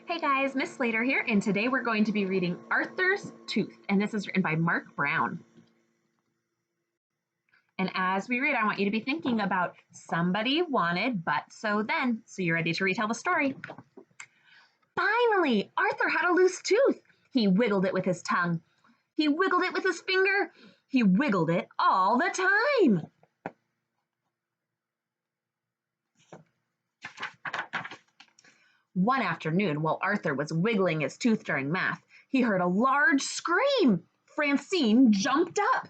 Hey guys, Miss Slater here, and today we're going to be reading Arthur's Tooth, and this is written by Marc Brown. And as we read, I want you to be thinking about somebody wanted, but so then. So you're ready to retell the story. Finally, Arthur had a loose tooth. He wiggled it with his tongue. He wiggled it with his finger. He wiggled it all the time. One afternoon, while Arthur was wiggling his tooth during math, he heard a large scream. Francine jumped up.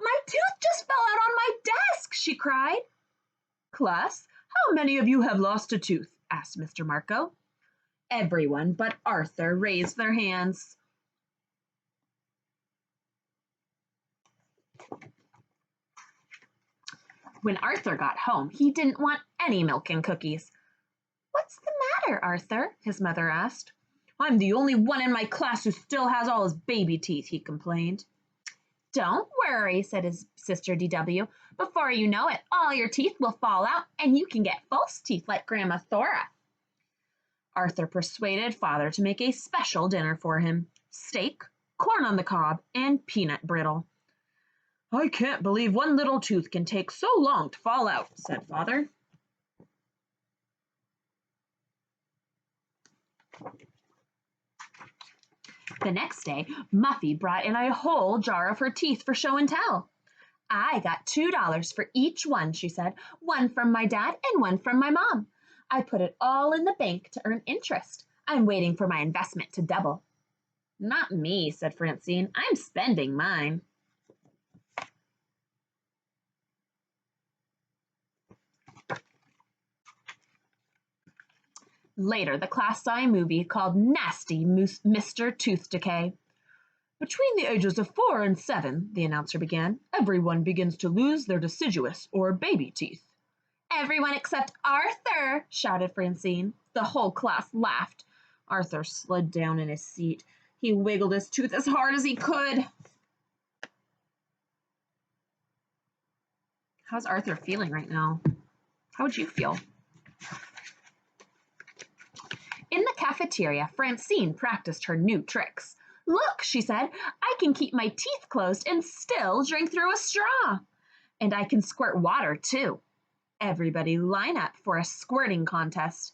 "My tooth just fell out on my desk," she cried. "Class, how many of you have lost a tooth?" asked Mr. Marco. Everyone but Arthur raised their hands. When Arthur got home, he didn't want any milk and cookies. "What's the matter, Arthur?" his mother asked. "I'm the only one in my class who still has all his baby teeth," he complained. "Don't worry," said his sister DW. "Before you know it, all your teeth will fall out and you can get false teeth like Grandma Thora." Arthur persuaded Father to make a special dinner for him: steak, corn on the cob, and peanut brittle. "I can't believe one little tooth can take so long to fall out," said Father. The next day, Muffy brought in a whole jar of her teeth for show and tell. "I got $2 for each one," she said. "One from my dad and one from my mom. I put it all in the bank to earn interest. I'm waiting for my investment to double." "Not me," said Francine. "I'm spending mine." Later, the class saw a movie called Nasty Mr. Tooth Decay. "Between the ages of 4 and 7, the announcer began, everyone begins to lose their deciduous or baby teeth." "Everyone except Arthur," shouted Francine. The whole class laughed. Arthur slid down in his seat. He wiggled his tooth as hard as he could. How's Arthur feeling right now? How would you feel? In the cafeteria, Francine practiced her new tricks. "Look," she said, "I can keep my teeth closed and still drink through a straw. And I can squirt water, too. Everybody line up for a squirting contest."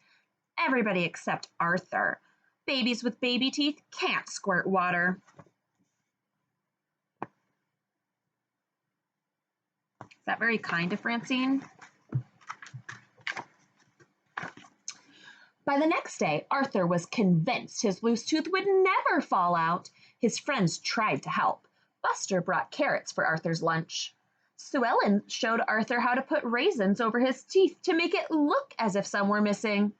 Everybody except Arthur. Babies with baby teeth can't squirt water. Is that very kind of Francine? By the next day, Arthur was convinced his loose tooth would never fall out. His friends tried to help. Buster brought carrots for Arthur's lunch. Sue Ellen showed Arthur how to put raisins over his teeth to make it look as if some were missing.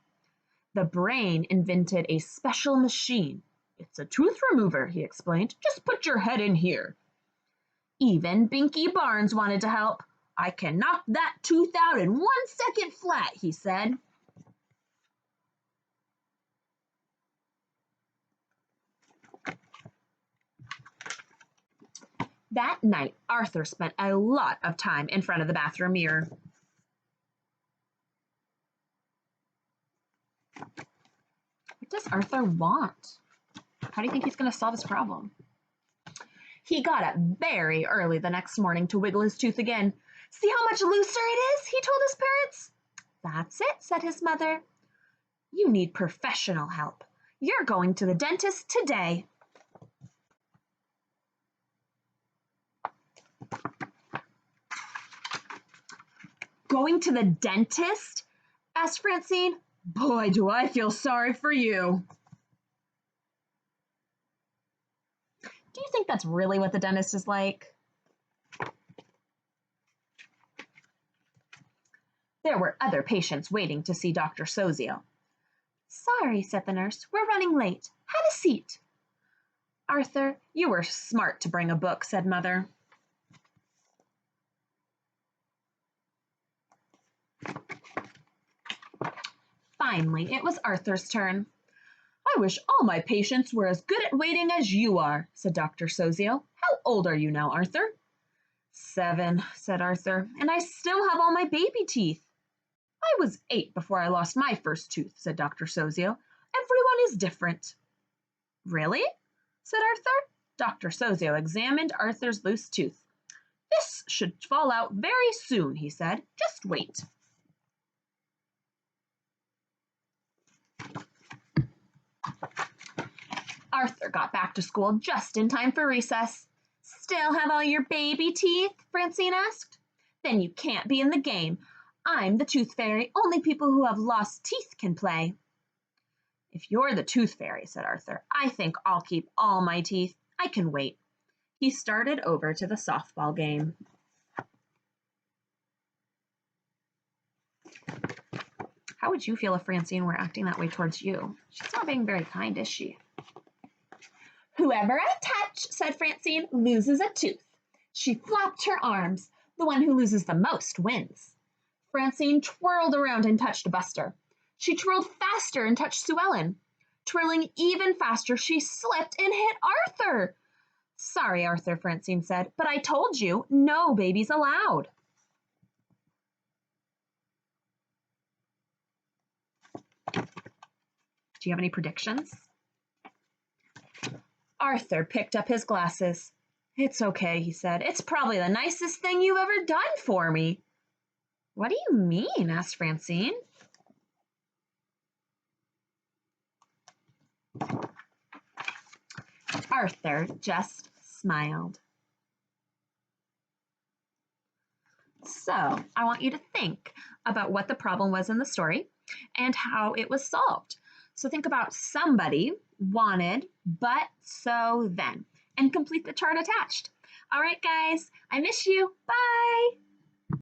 The brain invented a special machine. "It's a tooth remover," he explained. "Just put your head in here." Even Binky Barnes wanted to help. "I can knock that tooth out in 1 second flat," he said. That night, Arthur spent a lot of time in front of the bathroom mirror. What does Arthur want? How do you think he's going to solve his problem? He got up very early the next morning to wiggle his tooth again. "See how much looser it is?" he told his parents. "That's it," said his mother. "You need professional help. You're going to the dentist today." "Going to the dentist?" asked Francine. "Boy, do I feel sorry for you." Do you think that's really what the dentist is like? There were other patients waiting to see Dr. Sozio. "Sorry," said the nurse. "We're running late. Have a seat." "Arthur, you were smart to bring a book," said Mother. Finally, it was Arthur's turn. "I wish all my patients were as good at waiting as you are," said Dr. Sozio. "How old are you now, Arthur?" "7," said Arthur, "and I still have all my baby teeth." "I was 8 before I lost my first tooth," said Dr. Sozio. "Everyone is different." "Really?" said Arthur. Dr. Sozio examined Arthur's loose tooth. "This should fall out very soon," he said. "Just wait." Arthur got back to school just in time for recess. "Still have all your baby teeth?" Francine asked. "Then you can't be in the game. I'm the tooth fairy. Only people who have lost teeth can play." "If you're the tooth fairy," said Arthur, "I think I'll keep all my teeth. I can wait." He started over to the softball game. How would you feel if Francine were acting that way towards you? She's not being very kind, is she? "Whoever I touch," said Francine, "loses a tooth." She flapped her arms. "The one who loses the most wins." Francine twirled around and touched Buster. She twirled faster and touched Sue Ellen. Twirling even faster, she slipped and hit Arthur. "Sorry, Arthur," Francine said, "but I told you, no babies allowed." Do you have any predictions? Arthur picked up his glasses. "It's okay," he said. "It's probably the nicest thing you've ever done for me." "What do you mean?" asked Francine. Arthur just smiled. So, I want you to think about what the problem was in the story and how it was solved. So think about somebody, wanted, but, so, then, and complete the chart attached. All right, guys, I miss you. Bye.